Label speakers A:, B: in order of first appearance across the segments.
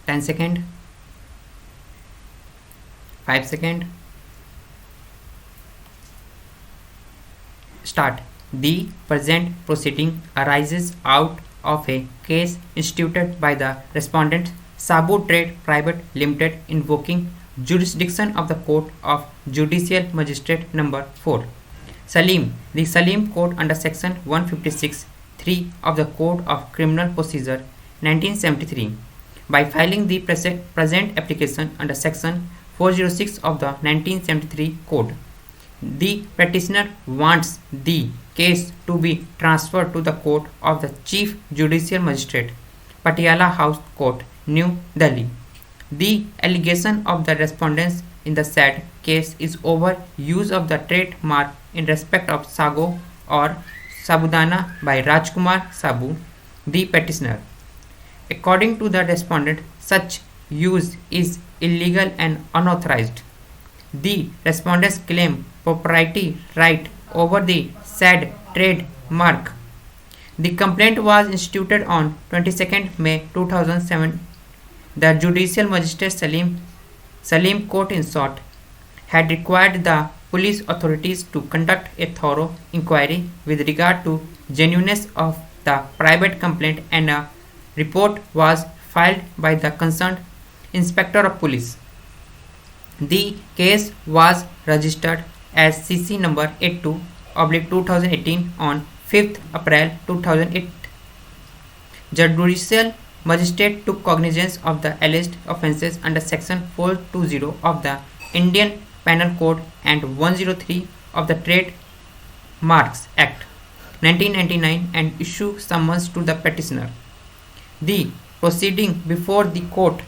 A: 10 second, 5 second. Start. The present proceeding arises out of a case instituted by the respondent Sabu Trade Private Limited invoking jurisdiction of the Court of Judicial Magistrate number 4. Salim. The Salim Court under section 156(3) of the Code of Criminal Procedure 1973 by filing the present application under section 406 of the 1973 Code. The petitioner wants the case to be transferred to the Court of the Chief Judicial Magistrate, Patiala House Court, New Delhi. The allegation of the respondents in the said case is over use of the trademark in respect of sago or sabudana by Rajkumar Sabu, the petitioner. According to the respondent, such use is illegal and unauthorized. The respondents claim propriety right over the said trademark. The complaint was instituted on 22nd May 2007. The Judicial Magistrate Salim Court in short had required the police authorities to conduct a thorough inquiry with regard to genuineness of the private complaint, and a report was filed by the concerned Inspector of Police. The case was registered as CC number 82/2018 on 5th April 2008. The Judicial Magistrate took cognizance of the alleged offences under section 420 of the Indian Penal Code and 103 of the Trademarks Act 1999 and issued summons to the petitioner. The proceeding before the court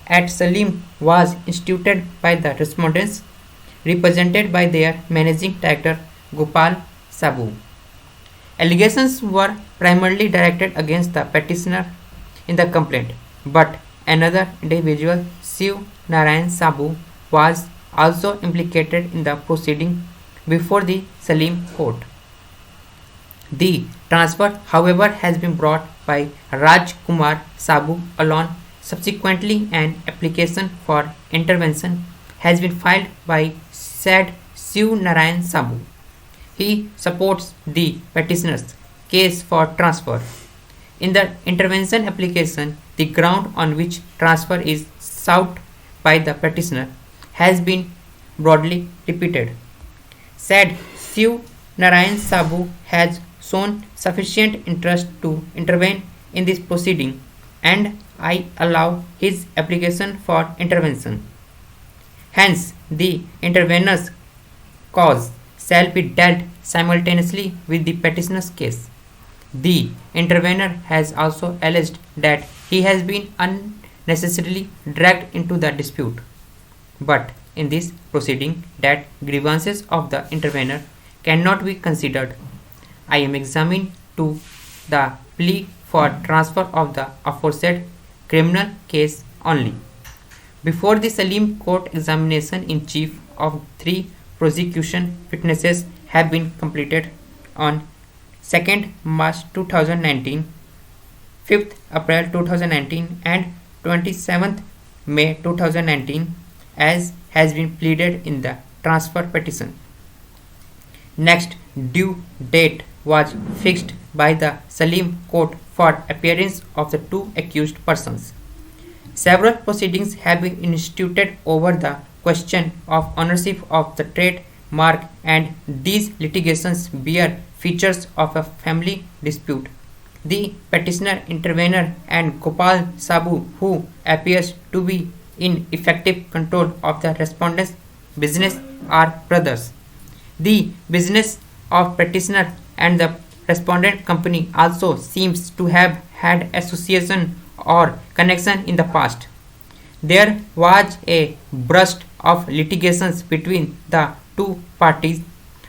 A: at Salim was instituted by the respondents, represented by their managing director Gopal Sabu. Allegations were primarily directed against the petitioner in the complaint, but another individual, Shiv Narayan Sabu, was also implicated in the proceeding before the Salim court. The transfer, however, has been brought by Raj Kumar Sabu alone. Subsequently, an application for intervention has been filed by said Shiv Narayan Sabu. He supports the petitioner's case for transfer. In the intervention application, the ground on which transfer is sought by the petitioner has been broadly repeated. Said Shiv Narayan Sabu has shown sufficient interest to intervene in this proceeding, and I allow his application for intervention. Hence, the intervener's cause shall be dealt simultaneously with the petitioner's case. The intervener has also alleged that he has been unnecessarily dragged into the dispute, but in this proceeding that grievances of the intervener cannot be considered. I am examining to the plea for transfer of the aforesaid criminal case only. Before the Salim court, examination in chief of 3 prosecution witnesses have been completed on 2nd March 2019, 5th April 2019 and 27th May 2019 as has been pleaded in the transfer petition. Next due date was fixed by the Salim court for appearance of the 2 accused persons. Several proceedings have been instituted over the question of ownership of the trademark, and these litigations bear features of a family dispute. The petitioner, intervener, and Gopal Sabu, who appears to be in effective control of the respondent's business, are brothers. The business of petitioner and the respondent company also seems to have had association or connection in the past. There was a burst of litigations between the 2 parties,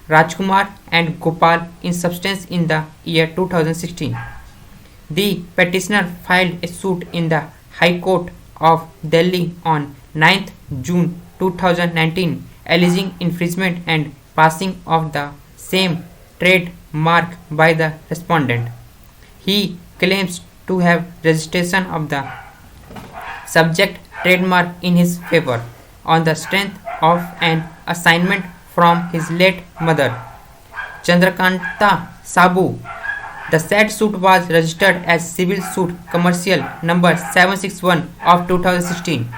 A: Rajkumar and Gopal, in substance in the year 2016. The petitioner filed a suit in the High Court of Delhi on 9th June 2019 alleging infringement and passing of the same trademark by the respondent. He claims to have registration of the subject trademark in his favor on the strength of an assignment from his late mother, Chandrakanta Sabu. The said suit was registered as civil suit commercial number 761 of 2016.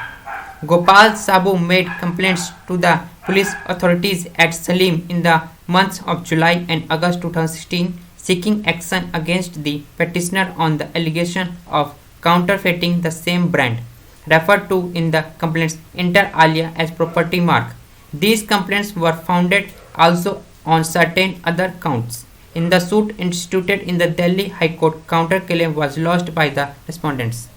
A: Gopal Sabu made complaints to the police authorities at Salim in the months of July and August 2016, seeking action against the petitioner on the allegation of counterfeiting the same brand, referred to in the complaints inter alia as property mark. These complaints were founded also on certain other counts. In the suit instituted in the Delhi High Court, counterclaim was lodged by the respondents.